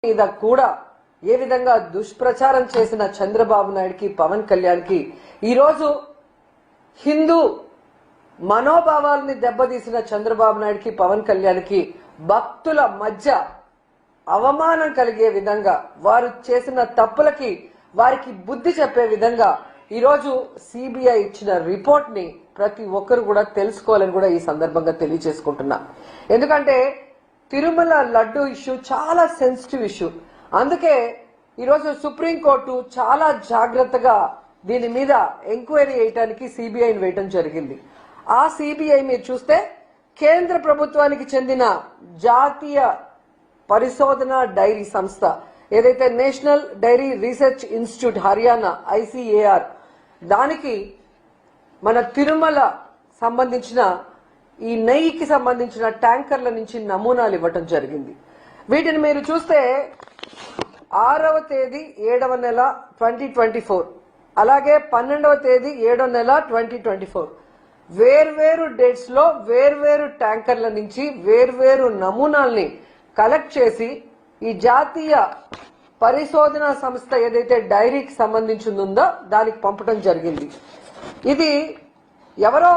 మీద కూడా ఏ విధంగా దుష్ప్రచారం చేసిన చంద్రబాబు నాయుడుకి పవన్ కళ్యాణ్కి ఈరోజు హిందూ మనోభావాలని దెబ్బతీసిన చంద్రబాబు నాయుడుకి పవన్ కళ్యాణ్కి భక్తుల మధ్య అవమానం కలిగే విధంగా వారు చేసిన తప్పులకి వారికి బుద్ధి చెప్పే విధంగా ఈరోజు సిబిఐ ఇచ్చిన రిపోర్ట్ ని ప్రతి ఒక్కరు కూడా తెలుసుకోవాలని కూడా ఈ సందర్భంగా తెలియజేసుకుంటున్నా. ఎందుకంటే తిరుమల లడ్డు ఇష్యూ చాలా సెన్సిటివ్ ఇష్యూ. అందుకే ఈరోజు సుప్రీంకోర్టు చాలా జాగ్రత్తగా దీని మీద ఎంక్వైరీ చేయడానికి సిబిఐని వేయటం జరిగింది. ఆ సిబిఐ మీరు చూస్తే కేంద్ర ప్రభుత్వానికి చెందిన జాతీయ పరిశోధన డైరీ సంస్థ ఏదైతే national dairy research institute Haryana ICAR దానికి మన తిరుమల సంబంధించిన ఈ నెయ్యికి సంబంధించిన ట్యాంకర్ల నుంచి నమూనాలు ఇవ్వటం జరిగింది. వీటిని మీరు చూస్తే 6వ తేదీ 7వ నెల 2024 అలాగే 12వ తేదీ 7వ నెల 2024 వేర్వేరు డేట్స్ లో వేర్వేరు ట్యాంకర్ల నుంచి వేర్వేరు నమూనాల్ని కలెక్ట్ చేసి ఈ జాతీయ పరిశోధన సంస్థ ఏదైతే డైరీకి సంబంధించిందో దానికి పంపడం జరిగింది. ఇది ఎవరో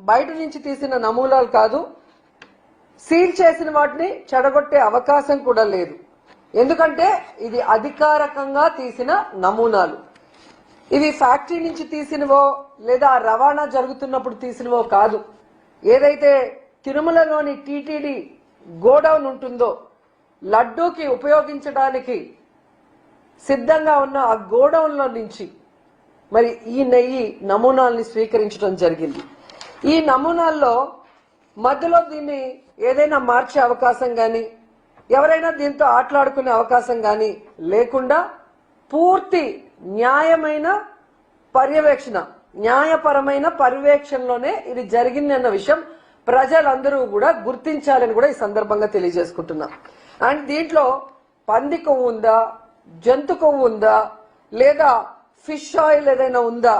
బయట నుంచి తీసిన నమూనాలు కాదు, సీల్ చేసిన వాటిని చెడగొట్టే అవకాశం కూడా లేదు. ఎందుకంటే ఇది అధికారికంగా తీసిన నమూనాలు. ఇవి ఫ్యాక్టరీ నుంచి తీసినవో లేదా రవాణా జరుగుతున్నప్పుడు తీసినవో కాదు. ఏదైతే తిరుమలలోని టీటీడీ గోడౌన్ ఉంటుందో లడ్డూకి ఉపయోగించడానికి సిద్ధంగా ఉన్న ఆ గోడౌన్ లో నుంచి మరి ఈ నెయ్యి నమూనాల్ని స్వీకరించడం జరిగింది. ఈ నమూనాల్లో మధ్యలో దీన్ని ఏదైనా మార్చే అవకాశం గాని ఎవరైనా దీంతో ఆటలాడుకునే అవకాశం గాని లేకుండా పూర్తి న్యాయమైన పర్యవేక్షణ న్యాయపరమైన పర్యవేక్షణలోనే ఇది జరిగింది అన్న విషయం ప్రజలందరూ కూడా గుర్తించాలని కూడా ఈ సందర్భంగా తెలియజేసుకుంటున్నాం. అండ్ దీంట్లో పంది కొవ్వు ఉందా, జంతు కొవ్వు ఉందా, లేదా ఫిష్ ఆయిల్ ఏదైనా ఉందా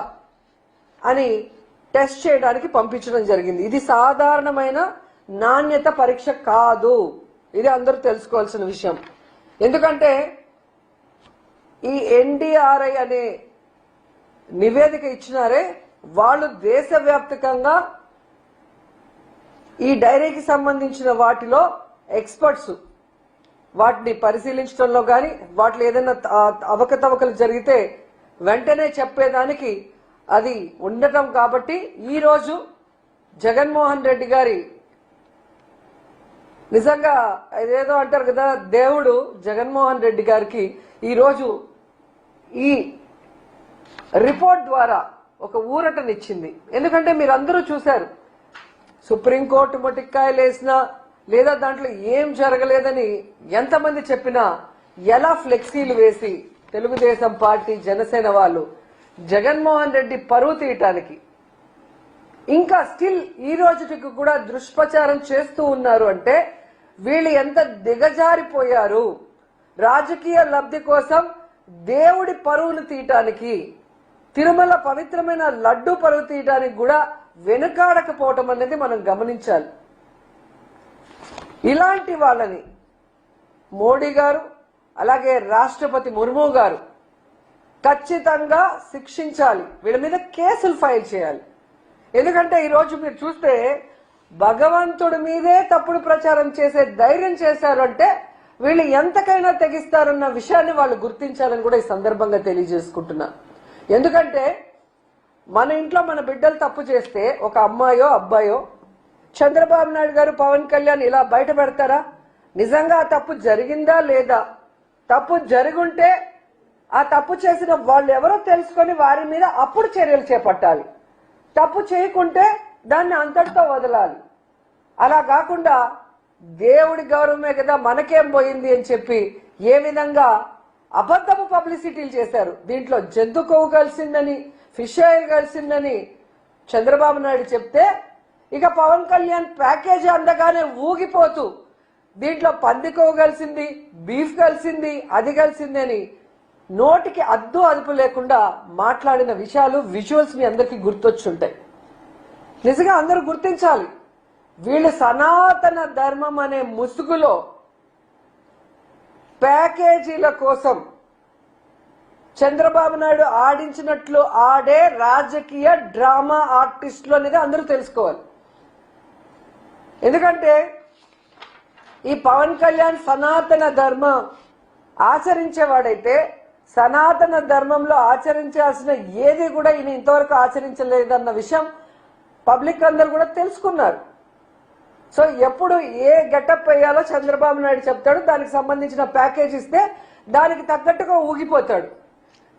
అని టెస్ట్ చేయడానికి పంపించడం జరిగింది. ఇది సాధారణమైన నాణ్యత పరీక్ష కాదు. ఇది అందరూ తెలుసుకోవాల్సిన విషయం. ఎందుకంటే ఈ NDRI అనే నివేదిక ఇచ్చినారే వాళ్ళు దేశవ్యాప్తంగా ఈ డైరీకి సంబంధించిన వాటిలో ఎక్స్పర్ట్స్ వాటిని పరిశీలించడంలో గాని వాటిలో ఏదైనా అవకతవకలు జరిగితే వెంటనే చెప్పేదానికి అది ఉండటం కాబట్టి ఈ రోజు జగన్మోహన్ రెడ్డి గారి నిజంగా ఏదో అంటారు కదా, దేవుడు జగన్మోహన్ రెడ్డి గారికి ఈ రోజు ఈ రిపోర్ట్ ద్వారా ఒక ఊరటనిచ్చింది. ఎందుకంటే మీరు అందరూ చూశారు, సుప్రీంకోర్టు మొటిక్కాయలు వేసినా లేదా దాంట్లో ఏం జరగలేదని ఎంతమంది చెప్పినా ఎలా ఫ్లెక్సీలు వేసి తెలుగుదేశం పార్టీ జనసేన వాళ్ళు జగన్మోహన్ రెడ్డి పరువు తీయటానికి ఇంకా స్టిల్ ఈ రోజుకి కూడా దుష్ప్రచారం చేస్తూ ఉన్నారు అంటే వీళ్ళు ఎంత దిగజారిపోయారు. రాజకీయ లబ్ధి కోసం దేవుడి పరువును తీయటానికి తిరుమల పవిత్రమైన లడ్డు పరువు తీయటానికి కూడా వెనుకాడకపోవటం అనేది మనం గమనించాలి. ఇలాంటి వాళ్ళని మోడీ గారు అలాగే రాష్ట్రపతి ముర్ము గారు ఖచ్చితంగా శిక్షించాలి. వీళ్ళ మీద కేసులు ఫైల్ చేయాలి. ఎందుకంటే ఈరోజు మీరు చూస్తే భగవంతుడి మీదే తప్పుడు ప్రచారం చేసే ధైర్యం చేశారు అంటే వీళ్ళు ఎంతకైనా తెగిస్తారన్న విషయాన్ని వాళ్ళు గుర్తించాలని కూడా ఈ సందర్భంగా తెలియజేసుకుంటున్నా. ఎందుకంటే మన ఇంట్లో మన బిడ్డలు తప్పు చేస్తే ఒక అమ్మాయో అబ్బాయో చంద్రబాబు నాయుడు గారు పవన్ కళ్యాణ్ ఇలా బయట పెడతారా? నిజంగా ఆ తప్పు జరిగిందా లేదా? తప్పు జరుగుంటే ఆ తప్పు చేసిన వాళ్ళు ఎవరో తెలుసుకొని వారి మీద అప్పుడు చర్యలు చేపట్టాలి. తప్పు చేయకుంటే దాన్ని అంతటితో వదలాలి. అలా కాకుండా దేవుడి గౌరవమే కదా మనకేం పోయింది అని చెప్పి ఏ విధంగా అబద్ధపు పబ్లిసిటీలు చేశారు. దీంట్లో జంతు కొవ్వు కలిసిందని ఫిష్ ఆయిల్ కలిసిందని చంద్రబాబు నాయుడు చెప్తే ఇక పవన్ కళ్యాణ్ ప్యాకేజీ అందగానే ఊగిపోతూ దీంట్లో పంది కొవ్వు కలిసింది, బీఫ్ కలిసింది, అది కలిసింది అని నోటికి అద్దు అదుపు లేకుండా మాట్లాడిన విషయాలు విజువల్స్ మీ అందరికీ గుర్తొచ్చుంటాయి. నిజంగా అందరూ గుర్తించాలి. వీళ్ళు సనాతన ధర్మం అనే ముసుగులో ప్యాకేజీల కోసం చంద్రబాబు నాయుడు ఆడించినట్లు ఆడే రాజకీయ డ్రామా ఆర్టిస్టులు అనేది అందరూ తెలుసుకోవాలి. ఎందుకంటే ఈ పవన్ కళ్యాణ్ సనాతన ధర్మం ఆచరించేవాడైతే సనాతన ధర్మంలో ఆచరించాల్సిన ఏది కూడా ఈయన ఇంతవరకు ఆచరించలేదన్న విషయం పబ్లిక్ అందరూ కూడా తెలుసుకున్నారు. సో ఎప్పుడు ఏ గెటప్ వేయాలో చంద్రబాబు నాయుడు చెప్తాడు, దానికి సంబంధించిన ప్యాకేజ్ ఇస్తే దానికి తగ్గట్టుగా ఊగిపోతాడు.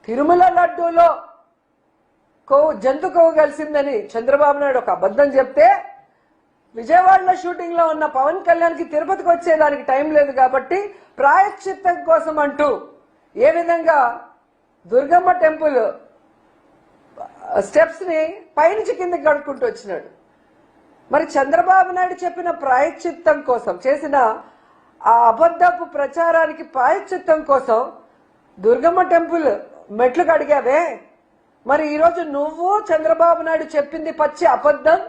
తిరుమల లడ్డూలో జంతు కొవ్వు కలిసిందని చంద్రబాబు నాయుడు ఒక అబద్ధం చెప్తే విజయవాడలో షూటింగ్ లో ఉన్న పవన్ కళ్యాణ్ కి తిరుపతికి వచ్చేదానికి టైం లేదు కాబట్టి ప్రాయశ్చిత్తం కోసం అంటూ ఏ విధంగా దుర్గమ్మ టెంపుల్ స్టెప్స్ ని పైనుంచి కిందకి గడుపుకుంటూ వచ్చినాడు. మరి చంద్రబాబు నాయుడు చెప్పిన ప్రాయశ్చిత్తం కోసం చేసిన ఆ అబద్ధపు ప్రచారానికి ప్రాయశ్చిత్తం కోసం దుర్గమ్మ టెంపుల్ మెట్లు కడిగావే, మరి ఈరోజు నువ్వు చంద్రబాబు నాయుడు చెప్పింది పచ్చి అబద్ధం.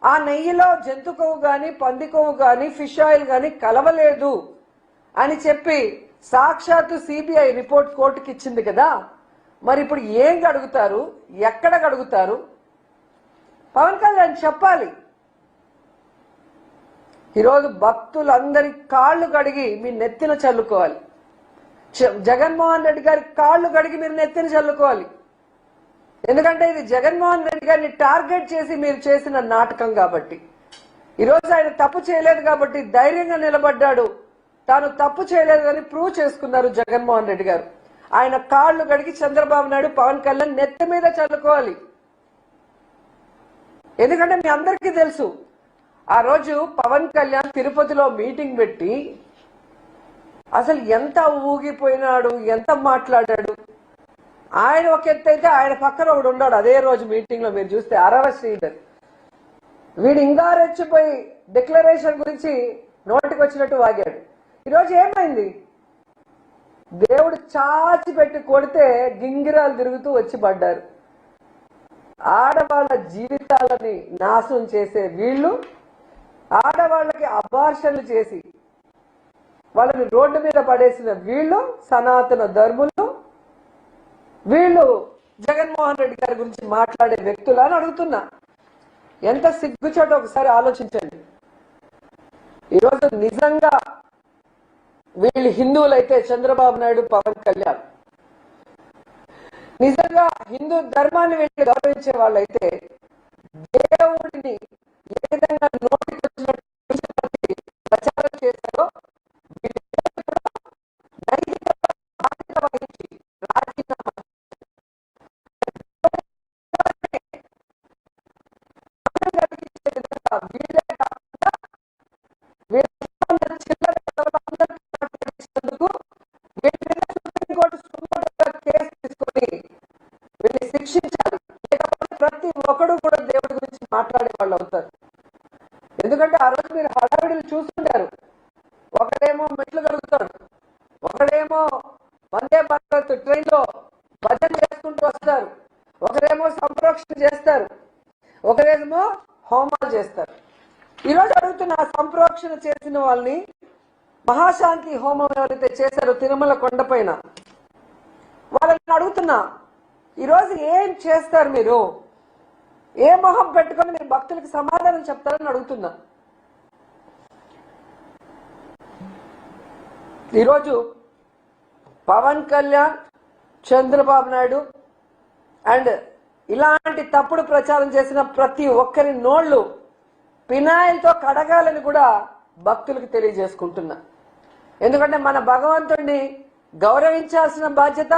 ఆ నెయ్యిలో జంతు కొవ్వు గాని పంది కొవ్వు గాని ఫిష్ ఆయిల్ గాని కలవలేదు అని చెప్పి సాక్షాత్తు సిబిఐ రిపోర్ట్ కోర్టుకి ఇచ్చింది కదా. మరి ఇప్పుడు ఏం గడుగుతారు, ఎక్కడ గడుగుతారు? పవన్ కళ్యాణ్ చెప్పాలి. ఈరోజు భక్తులందరి కాళ్ళు కడిగి మీ నెత్తిన చల్లుకోవాలి. జగన్మోహన్ రెడ్డి గారి కాళ్ళు కడిగి మీరు నెత్తిన చల్లుకోవాలి. ఎందుకంటే ఇది జగన్మోహన్ రెడ్డి గారిని టార్గెట్ చేసి మీరు చేసిన నాటకం కాబట్టి. ఈరోజు ఆయన తప్పు చేయలేదు కాబట్టి ధైర్యంగా నిలబడ్డాడు. తాను తప్పు చేయలేదు అని ప్రూవ్ చేసుకున్నారు జగన్మోహన్ రెడ్డి గారు. ఆయన కాళ్ళు కడిగి చంద్రబాబు నాయుడు పవన్ కళ్యాణ్ నెత్తి మీద చల్లుకోవాలి. ఎందుకంటే మీ అందరికీ తెలుసు, ఆ రోజు పవన్ కళ్యాణ్ తిరుపతిలో మీటింగ్ పెట్టి అసలు ఎంత ఊగిపోయినాడు, ఎంత మాట్లాడాడు. ఆయన ఒక ఎత్తు అయితే ఆయన పక్కన ఒకడు ఉన్నాడు అదే రోజు మీటింగ్ లో. మీరు చూస్తే అరవ శ్రీధర్ వీడు ఇంకా రెచ్చిపోయి డిక్లరేషన్ గురించి నోటికి వచ్చినట్టు వాగాడు. ఈరోజు ఏమైంది? దేవుడు చాచి పెట్టి కొడితే గింగిరాలు తిరుగుతూ వచ్చి పడ్డారు. ఆడవాళ్ళ జీవితాలని నాశనం చేసే వీళ్ళు, ఆడవాళ్ళకి అబార్షన్లు చేసి వాళ్ళని రోడ్డు మీద పడేసిన వీళ్ళు సనాతన ధర్ములు, వీళ్ళు జగన్మోహన్ రెడ్డి గారి గురించి మాట్లాడే వ్యక్తులు అని అడుగుతున్నా. ఎంత సిగ్గుచోట ఒకసారి ఆలోచించండి. ఈరోజు నిజంగా వీళ్ళు హిందువులైతే చంద్రబాబు నాయుడు పవన్ కళ్యాణ్ నిజంగా హిందూ ధర్మాన్ని వీళ్ళు గౌరవించే వాళ్ళైతే దేవుడిని ఏ విధంగా నోటికి వచ్చినట్టు ప్రచారం చేశారో బాధ్యత వహించి రాజీనామా వీళ్ళే కాకుండా కేసు తీసుకొని వీళ్ళని శిక్షించాలి. లేకపోతే ప్రతి ఒక్కడు కూడా దేవుడి గురించి మాట్లాడే వాళ్ళు అవుతారు. ఎందుకంటే ఆ రోజు మీరు హడావిడిని చూస్తుంటారు. ఒకడేమో మెట్లు కడుగుతాడు, ఒకడేమో వందే భారత్ ట్రైన్ లో భజన చేసుకుంటూ వస్తారు, ఒకరేమో సంప్రోక్షణ చేస్తారు, ఒకరేమో హోమాలు చేస్తారు. ఈరోజు అడుగుతున్న సంప్రోక్షణ చేసిన వాళ్ళని, మహాశాంతి హోమం ఎవరైతే చేశారో తిరుమల కొండపైన, వాళ్ళని అడుగుతున్నా ఈరోజు ఏం చేస్తారు? మీరు ఏ మొహం పెట్టుకొని మీరు భక్తులకు సమాధానం చెప్తారని అడుగుతున్నా. ఈరోజు పవన్ కళ్యాణ్, చంద్రబాబు నాయుడు అండ్ ఇలాంటి తప్పుడు ప్రచారం చేసిన ప్రతి ఒక్కరి నోళ్లు పినాయిల్తో కడగాలని కూడా భక్తులకు తెలియజేసుకుంటున్నా. ఎందుకంటే మన భగవంతుడిని గౌరవించాల్సిన బాధ్యత,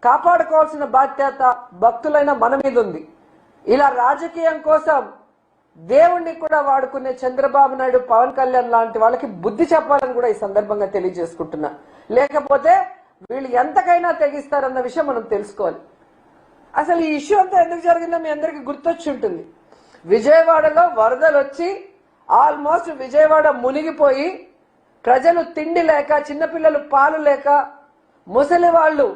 కాపాడుకోవాల్సిన బాధ్యత భక్తులైన మన మీద ఉంది. ఇలా రాజకీయం కోసం దేవుణ్ణి కూడా వాడుకునే చంద్రబాబు నాయుడు, పవన్ కళ్యాణ్ లాంటి వాళ్ళకి బుద్ధి చెప్పాలని కూడా ఈ సందర్భంగా తెలియజేసుకుంటున్నా. లేకపోతే వీళ్ళు ఎంతకైనా తెగిస్తారన్న విషయం మనం తెలుసుకోవాలి. అసలు ఈ ఇష్యూ అంతా ఎందుకు జరిగిందో మీ అందరికీ గుర్తొచ్చి ఉంటుంది. విజయవాడలో వరదలు వచ్చి ఆల్మోస్ట్ విజయవాడ మునిగిపోయి ప్రజలు తిండి లేక, చిన్నపిల్లలు పాలు లేక, ముసలి వాళ్ళు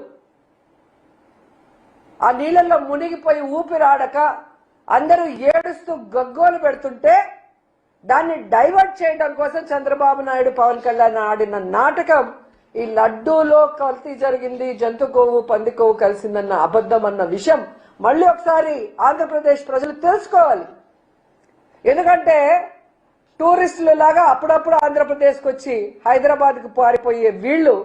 ఆ నీళ్ళల్లో మునిగిపోయి ఊపిరాడక అందరూ ఏడుస్తూ గగ్గోలు పెడుతుంటే దాన్ని డైవర్ట్ చేయడం కోసం చంద్రబాబు నాయుడు, పవన్ కళ్యాణ్ ఆడిన నాటకం ఈ లడ్డూలో కల్తీ జరిగింది, జంతు కొవ్వు పంది కొవ్వు కలిసిందన్న అబద్ధం అన్న విషయం మళ్ళీ ఒకసారి ఆంధ్రప్రదేశ్ ప్రజలు తెలుసుకోవాలి. ఎందుకంటే టూరిస్టులు లాగా అప్పుడప్పుడు ఆంధ్రప్రదేశ్కి వచ్చి హైదరాబాద్కు పారిపోయే వీళ్ళు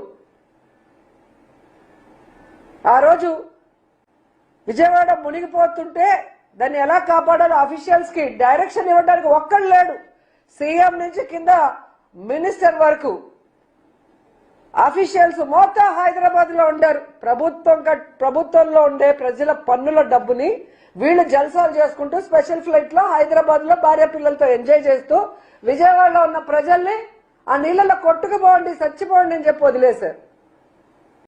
ఆ రోజు విజయవాడ మునిగిపోతుంటే దాన్ని ఎలా కాపాడాలో అఫీషియల్స్ కి డైరెక్షన్ ఇవ్వడానికి ఒక్కడు లేడు. సీఎం నుంచి కింద మినిస్టర్ వరకు అఫీషియల్స్ మొత్తం హైదరాబాద్ లో ఉండారు. ప్రభుత్వంలో ఉండే ప్రజల పన్నుల డబ్బుని వీళ్ళు జల్సాలు చేసుకుంటూ స్పెషల్ ఫ్లైట్ లో హైదరాబాద్ లో భార్య పిల్లలతో ఎంజాయ్ చేస్తూ విజయవాడలో ఉన్న ప్రజల్ని ఆ నీళ్ళలో కొట్టుకుపోండి, చచ్చిపోండి అని చెప్పి వదిలేశారు.